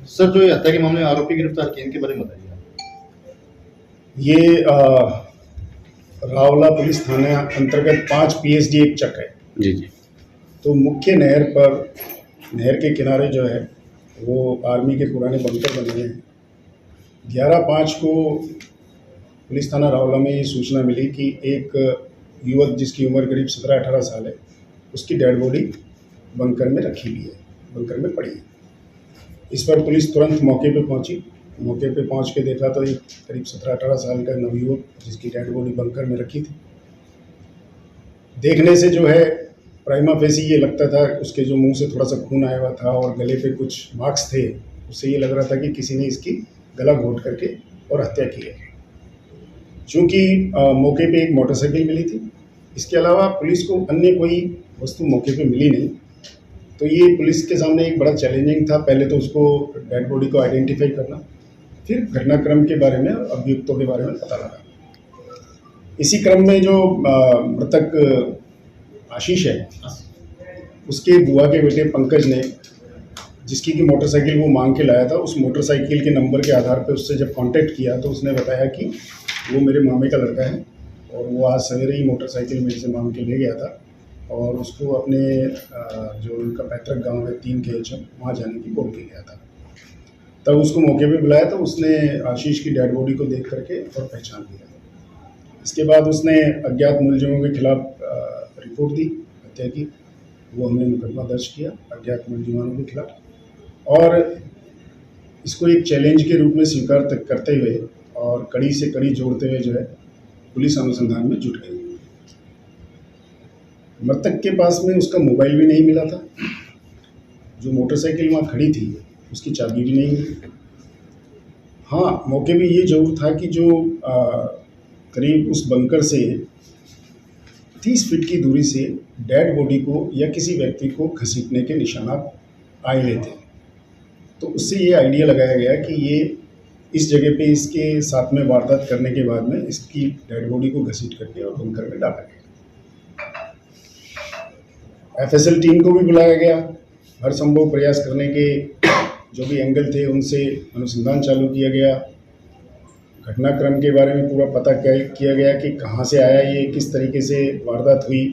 Sir, जो ये हत्या के मामले में आरोपी गिरफ्तार किए, इनके बारे में बताइए आप। ये रावला पुलिस थाने अंतर्गत 5 पीएसडी एक चक है। जी जी। तो मुख्य नहर पर, नहर के किनारे जो है वो आर्मी के पुराने बंकर बने हुए हैं। 11/5 को पुलिस थाना रावला में ये सूचना मिली कि एक युवक जिसकी उम्र करीब 17-18 साल है, उसकी डेड बॉडी बंकर में रखी हुई है, बंकर में पड़ी है। इस पर पुलिस तुरंत मौके पे पहुंची। मौके पे पहुंच के देखा तो एक करीब 17-18 साल का नवयुवक जिसकी डेड बॉडी बंकर में रखी थी। देखने से जो है प्राइमा फेसी ये लगता था, उसके जो मुंह से थोड़ा सा खून आया हुआ था और गले पे कुछ मार्क्स थे, उससे ये लग रहा था कि किसी ने इसकी गला घोंट करके और हत्या की है। चूँकि मौके पे एक मोटरसाइकिल मिली थी, इसके अलावा पुलिस को अन्य कोई वस्तु मौके पे मिली नहीं, तो ये पुलिस के सामने एक बड़ा चैलेंजिंग था। पहले तो उसको डेड बॉडी को आइडेंटिफाई करना, फिर घटनाक्रम के बारे में, अभियुक्तों के बारे में पता लगा। इसी क्रम में जो मृतक आशीष है, उसके बुआ के बेटे पंकज ने, जिसकी की मोटरसाइकिल वो मांग के लाया था, उस मोटरसाइकिल के नंबर के आधार पर उससे जब कांटेक्ट किया तो उसने बताया कि वो मेरे मामे का लड़का है और वो आज सवेरे ही मोटरसाइकिल मेरे से मांग के ले गया था और उसको अपने जो उनका पैतृक गांव है 3 KHM, वहाँ जाने की बोल के गया था। तब उसको मौके पे बुलाया तो उसने आशीष की डेड बॉडी को देख करके और पहचान लिया। इसके बाद उसने अज्ञात मुलजिमों के खिलाफ रिपोर्ट दी हत्या की। वो हमने मुकदमा दर्ज किया अज्ञात मुलजिमों के खिलाफ और इसको एक चैलेंज के रूप में स्वीकार करते हुए और कड़ी से कड़ी जोड़ते हुए जो है पुलिस अनुसंधान में जुट गई। मृतक के पास में उसका मोबाइल भी नहीं मिला था, जो मोटरसाइकिल वहाँ खड़ी थी उसकी चाबी भी नहीं मिली। हाँ, मौके पे ये जरूर था कि जो करीब उस बंकर से 30 फीट की दूरी से डेड बॉडी को या किसी व्यक्ति को घसीटने के निशानात आए हुए थे। तो उससे ये आइडिया लगाया गया कि ये इस जगह पे इसके साथ में वारदात करने के बाद में इसकी डेड बॉडी को घसीट करके और बंकर में डाला गया। FSL टीम को भी बुलाया गया, हर संभव प्रयास करने के जो भी एंगल थे उनसे अनुसंधान चालू किया गया। घटनाक्रम के बारे में पूरा पता किया गया कि कहाँ से आया ये, किस तरीके से वारदात हुई।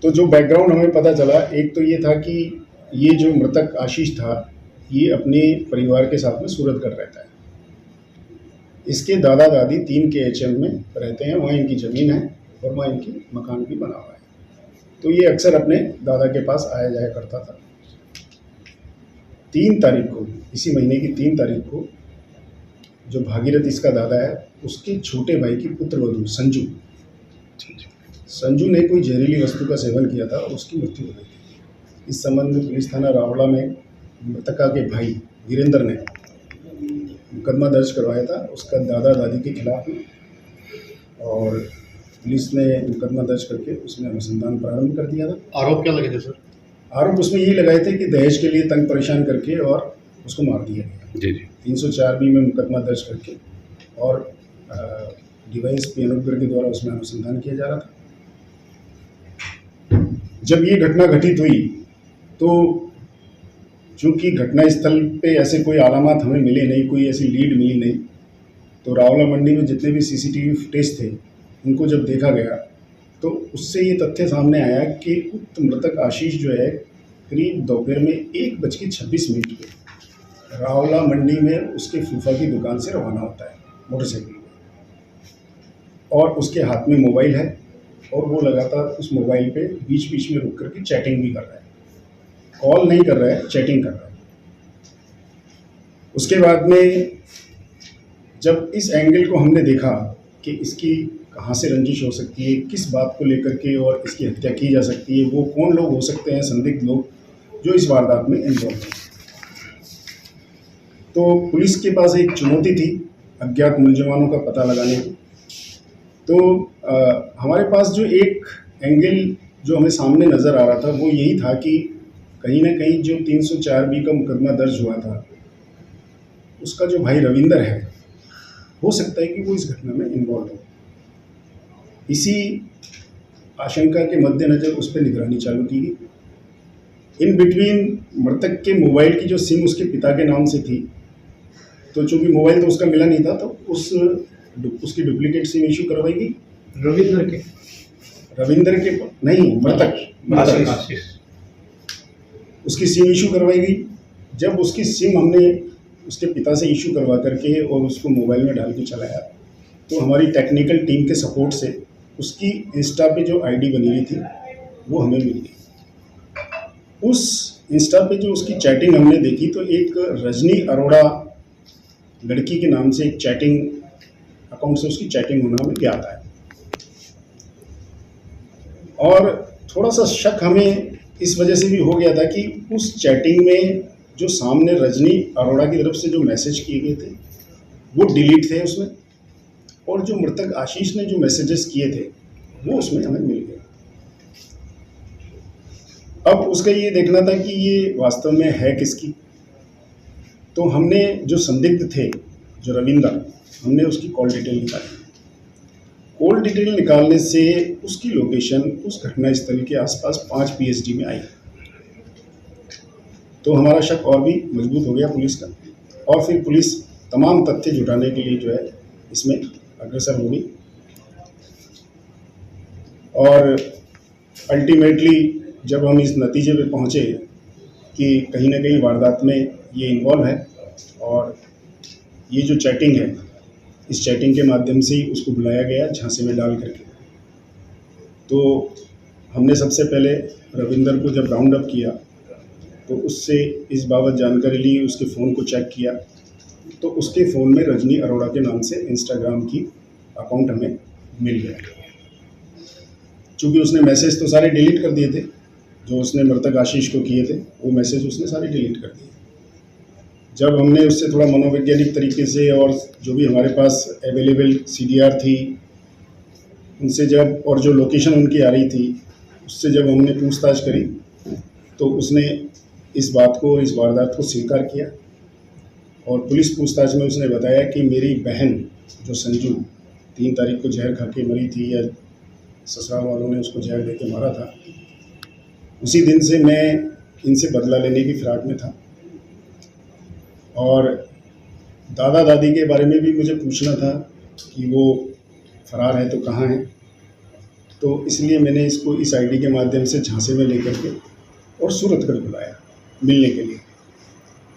तो जो बैकग्राउंड हमें पता चला, एक तो ये था कि ये जो मृतक आशीष था ये अपने परिवार के साथ में सूरतगढ़ रहता है। इसके दादा दादी 3 KHM में रहते हैं, वहाँ इनकी ज़मीन है और वहाँ इनकी मकान भी बना हुआ है। तो ये अक्सर अपने दादा के पास आया जाया करता था। 3 तारीख को, इसी महीने की 3 तारीख को जो भागीरथ इसका दादा है, उसके छोटे भाई की पुत्रवधू संजू ने कोई जहरीली वस्तु का सेवन किया था और उसकी मृत्यु हो गई थी। इस संबंध में पुलिस थाना रावला में मृतका के भाई वीरेंद्र ने मुकदमा दर्ज करवाया था उसका दादा दादी के खिलाफ में, और पुलिस ने मुकदमा दर्ज करके उसमें अनुसंधान प्रारंभ कर दिया था। आरोप क्या लगे थे सर? आरोप उसमें यही लगाए थे कि दहेज के लिए तंग परेशान करके और उसको मार दिया गया। जी जी। 304B में मुकदमा दर्ज करके और डिवाइस पी अनुग्रह के द्वारा उसमें अनुसंधान किया जा रहा था। जब ये घटना घटित हुई तो चूँकि घटनास्थल पे ऐसे कोई आलामात हमें मिले नहीं, कोई ऐसी लीड मिली नहीं, तो रावला मंडी में जितने भी CCTV फुटेज थे उनको जब देखा गया तो उससे ये तथ्य सामने आया कि उक्त मृतक आशीष जो है करीब दोपहर में 1:26 पे रावला मंडी में उसके फूफा की दुकान से रवाना होता है मोटरसाइकिल पर, और उसके हाथ में मोबाइल है और वो लगातार उस मोबाइल पे बीच बीच में रुक करके चैटिंग भी कर रहा है। कॉल नहीं कर रहा है, चैटिंग कर रहा है। उसके बाद में जब इस एंगल को हमने देखा कि इसकी कहाँ से रंजिश हो सकती है, किस बात को लेकर के और इसकी हत्या की जा सकती है, वो कौन लोग हो सकते हैं संदिग्ध लोग जो इस वारदात में इन्वॉल्व हैं, तो पुलिस के पास एक चुनौती थी अज्ञात मुलजिमानों का पता लगाने की। तो हमारे पास जो एक एंगल जो हमें सामने नज़र आ रहा था वो यही था कि कहीं ना कहीं जो 304B का मुकदमा दर्ज हुआ था उसका जो भाई रविंदर है, हो सकता है कि वो इस घटना में इन्वॉल्व हो। इसी आशंका के मद्देनज़र उस पर निगरानी चालू की गई। इन बिटवीन मृतक के मोबाइल की जो सिम उसके पिता के नाम से थी, तो चूंकि मोबाइल तो उसका मिला नहीं था, तो उसकी डुप्लीकेट सिम इशू करवाई गई। रविंदर के नहीं, मृतक आशीष। उसकी सिम इशू करवाई गई। जब उसकी सिम हमने उसके पिता से इशू करवा करके और उसको मोबाइल में डाल के चलाया, तो हमारी टेक्निकल टीम के सपोर्ट से उसकी इंस्टा पे जो आईडी बनी हुई थी वो हमें मिल गई। उस इंस्टा पे जो उसकी चैटिंग हमने देखी, तो एक रजनी अरोड़ा लड़की के नाम से एक चैटिंग अकाउंट से उसकी चैटिंग होना हमें ज्ञात है। और थोड़ा सा शक हमें इस वजह से भी हो गया था कि उस चैटिंग में जो सामने रजनी अरोड़ा की तरफ से जो मैसेज किए गए थे वो डिलीट थे उसमें, और जो मृतक आशीष ने जो मैसेजेस किए थे वो उसमें हमें मिल गए। अब उसका ये देखना था कि ये वास्तव में है किसकी। तो हमने जो संदिग्ध थे, जो रविंदर, हमने उसकी कॉल डिटेल निकाली। कॉल डिटेल निकालने से उसकी लोकेशन उस घटना स्थल के आसपास 5 पीएसडी में आई। तो हमारा शक और भी मजबूत हो गया पुलिस का, और फिर पुलिस तमाम तथ्य जुटाने के लिए जो है इसमें अग्रसर हो गई। और अल्टीमेटली जब हम इस नतीजे पे पहुँचे कि कहीं ना कहीं वारदात में ये इन्वॉल्व है, और ये जो चैटिंग है, इस चैटिंग के माध्यम से ही उसको बुलाया गया झांसे में डाल करके। तो हमने सबसे पहले रविंदर को जब राउंड अप किया, तो उससे इस बाबत जानकारी ली, उसके फ़ोन को चेक किया, तो उसके फ़ोन में रजनी अरोड़ा के नाम से इंस्टाग्राम की अकाउंट हमें मिल गया। चूँकि उसने मैसेज तो सारे डिलीट कर दिए थे, जो उसने मृतक आशीष को किए थे वो मैसेज उसने सारे डिलीट कर दिए। जब हमने उससे थोड़ा मनोवैज्ञानिक तरीके से, और जो भी हमारे पास अवेलेबल सीडीआर थी उनसे जब, और जो लोकेशन उनकी आ रही थी उससे जब हमने पूछताछ करी, तो उसने इस बात को, इस वारदात को स्वीकार किया। और पुलिस पूछताछ में उसने बताया कि मेरी बहन जो संजू 3 तारीख को जहर खा के मरी थी, या ससुराल वालों ने उसको जहर दे के मारा था, उसी दिन से मैं इनसे बदला लेने की फिराक में था। और दादा दादी के बारे में भी मुझे पूछना था कि वो फरार है तो कहाँ है, तो इसलिए मैंने इसको इस आईडी के माध्यम से झांसे में लेकर के और सूरतगढ़ बुलाया मिलने के लिए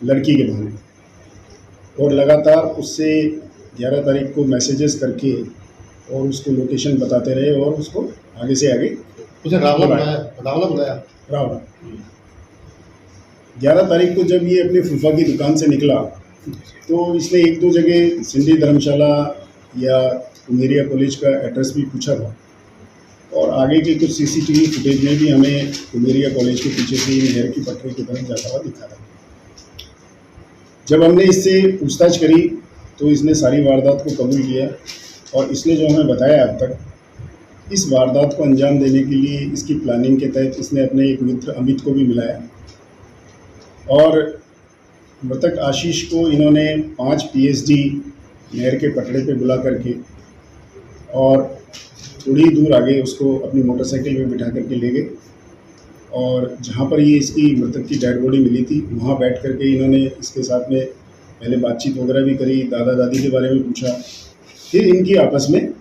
लड़की के बहाने। और लगातार उससे 11 तारीख को मैसेजेस करके और उसको लोकेशन बताते रहे, और उसको आगे से आगे उसे रावला बुलाया। रावला 11 तारीख को जब ये अपनी फूफा की दुकान से निकला, तो इसने 1-2 जगह सिंधी धर्मशाला या कुमेरिया कॉलेज का एड्रेस भी पूछा था, और आगे के कुछ सीसीटीवी फुटेज में भी हमें कुमेरिया कॉलेज के पीछे से नहर की पटरी की तरफ जाता हुआ दिखा था। जब हमने इससे पूछताछ करी, तो इसने सारी वारदात को कबूल किया, और इसने जो हमें बताया अब तक, इस वारदात को अंजाम देने के लिए इसकी प्लानिंग के तहत इसने अपने एक मित्र अमित को भी मिलाया, और मृतक आशीष को इन्होंने 5 पीएसडी नहर के पटड़े पे बुला करके और थोड़ी दूर आगे उसको अपनी मोटरसाइकिल में बिठा करके ले गए, और जहाँ पर ये इसकी मृतक की डेड बॉडी मिली थी वहाँ बैठ करके इन्होंने इसके साथ में पहले बातचीत वगैरह भी करी, दादा दादी के बारे में पूछा। फिर इनकी आपस में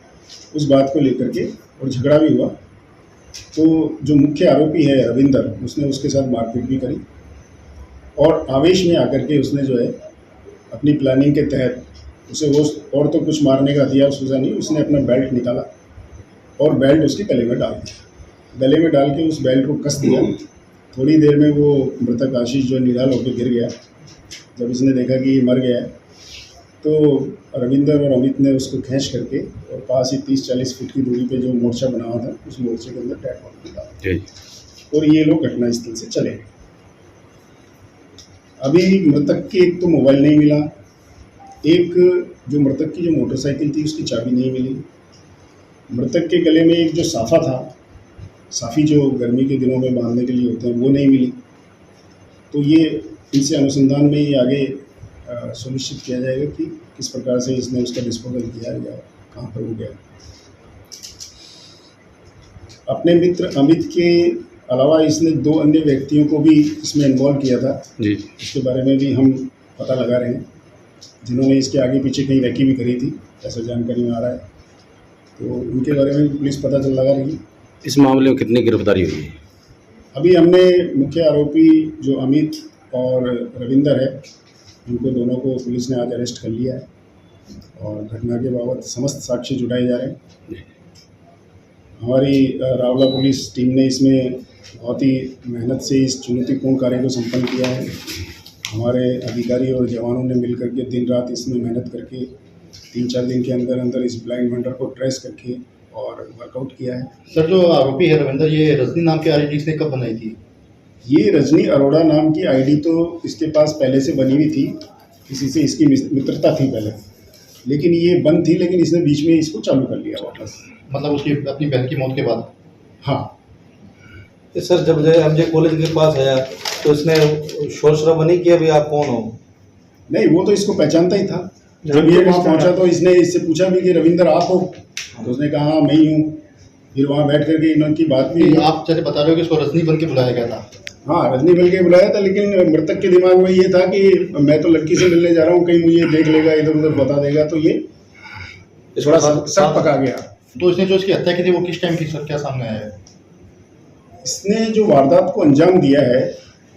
उस बात को लेकर के और झगड़ा भी हुआ। तो जो मुख्य आरोपी है रविंदर, उसने उसके साथ मारपीट भी करी, और आवेश में आकर के उसने जो है अपनी प्लानिंग के तहत उसे वो और तो कुछ मारने का हथियार सूझा नहीं, उसने अपना बेल्ट निकाला और बेल्ट उसके गले में डाल दिया। गले में डाल के उस बेल्ट को कस दिया। थोड़ी देर में वो मृतक आशीष जो निराल होकर गिर गया। जब इसने देखा कि ये मर गया है, तो रविंदर और अमित ने उसको खींच करके और पास ही 30-40 फीट की दूरी पे जो मोर्चा बना हुआ था उस मोर्चे के अंदर डेड बॉडी डाला, और ये लोग घटनास्थल से चले गए। अभी मृतक के एक तो मोबाइल नहीं मिला, एक जो मृतक की जो मोटरसाइकिल थी उसकी चाबी नहीं मिली, मृतक के गले में एक जो साफ़ा था, साफ़ी जो गर्मी के दिनों में बांधने के लिए होते हैं, वो नहीं मिली। तो ये इनसे अनुसंधान में ये आगे सुनिश्चित किया जाएगा कि किस प्रकार से इसने उसका डिस्पोजल किया या कहाँ पर हो गया। अपने मित्र अमित के अलावा इसने 2 अन्य व्यक्तियों को भी इसमें इन्वॉल्व किया था जी। इसके बारे में भी हम पता लगा रहे हैं, जिन्होंने इसके आगे पीछे कहीं रैकी भी करी थी, ऐसा जानकारी में आ रहा है। तो उनके बारे में पुलिस पता चल लगा रही है। इस मामले में कितनी गिरफ्तारी हुई है? अभी हमने मुख्य आरोपी जो अमित और रविंदर है, उनको दोनों को पुलिस ने आज अरेस्ट कर लिया है और घटना के बाबत समस्त साक्ष्य जुटाए जा रहे हैं। हमारी रावला पुलिस टीम ने इसमें बहुत ही मेहनत से इस चुनौतीपूर्ण कार्य को संपन्न किया है। हमारे अधिकारी और जवानों ने मिलकर के दिन रात इसमें मेहनत करके 3-4 दिन के अंदर अंदर इस ब्लाइंड वेंडर को ट्रेस करके और वर्कआउट किया है। सर, जो आरोपी है रविंदर, ये रजनी नाम की आईडी इसने कब बनाई थी? ये रजनी अरोड़ा नाम की आईडी तो इसके पास पहले से बनी हुई थी, किसी से इसकी मित्रता थी पहले, लेकिन ये बंद थी, लेकिन इसने बीच में इसको चालू कर लिया वापस। मतलब उसकी अपनी बहन की मौत के बाद? हाँ। तो सर, जब एमजे कॉलेज के पास आया तो इसने शोर शराबा नहीं किया, भाई आप कौन हो? नहीं, वो तो इसको पहचानता ही था। जब ये वहाँ पहुँचा तो इसने इससे पूछा भी कि रविंदर आप हो? तो उसने कहा हाँ मैं ही हूँ। फिर वहाँ बैठ करके इनकी बात भी। आप जैसे बता रहे हो कि इसको रजनी बन के बुलाया गया था? हाँ, रजनी बन के बुलाया था, लेकिन मृतक के दिमाग में ये था कि मैं तो लड़की से मिलने जा रहा हूँ, कहीं मुझे देख लेगा, इधर उधर बता देगा, तो ये थोड़ा शक पका गया। तो इसने जो इसकी हत्या की थी वो किस टाइम की, सर क्या सामने आया है? इसने जो वारदात को अंजाम दिया है,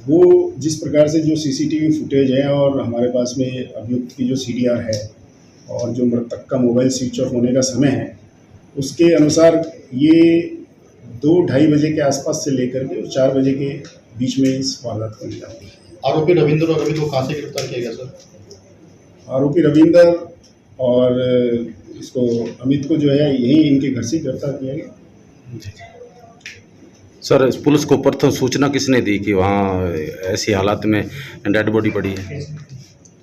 वो जिस प्रकार से जो सीसीटीवी फुटेज है और हमारे पास में अभियुक्त की जो सीडीआर है और जो मृतक का मोबाइल स्विच ऑफ होने का समय है, उसके अनुसार ये 2-2:30 बजे के आसपास से लेकर के 4 बजे के बीच में इस वारदात को अंजाम दिया। आरोपी रविंदर और अमित को कहाँ से गिरफ्तार किया गया सर? आरोपी रविंदर और इसको अमित को जो है यहीं इनके घर से गिरफ्तार किया गया। सर, पुलिस को प्रथम सूचना किसने दी कि वहाँ ऐसी हालात में डेड बॉडी पड़ी है?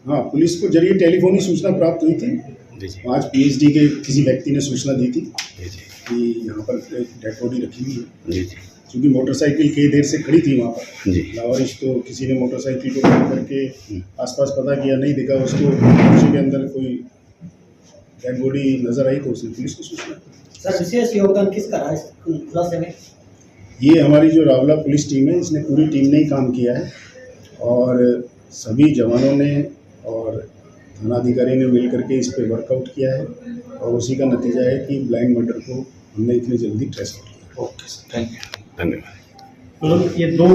हाँ, पुलिस को जरिए टेलीफोनिक सूचना प्राप्त हुई थी। जी जी। आज पीएचडी के किसी व्यक्ति ने सूचना दी थी जी जी। कि यहाँ पर एक डेड बॉडी रखी हुई है। जी जी। क्योंकि मोटरसाइकिल कई देर से खड़ी थी वहाँ पर जी। लावारिश, तो किसी ने मोटरसाइकिल को रोक करके आसपास पता किया, नहीं दिखा उसको, उसी के अंदर कोई डेड बॉडी नजर आई तो उसने पुलिस को सूचना दी। सर, विशेष योगदान किसका रहा इस खुलासे में? ये हमारी जो रावला पुलिस टीम है, इसने पूरी टीम ने ही काम किया है और सभी जवानों ने और थानाधिकारी ने मिल करके इस पर वर्कआउट किया है और उसी का नतीजा है कि ब्लाइंड मर्डर को हमने इतनी जल्दी ट्रेस कर लिया। Okay sir, thank you. धन्यवाद। मतलब ये 2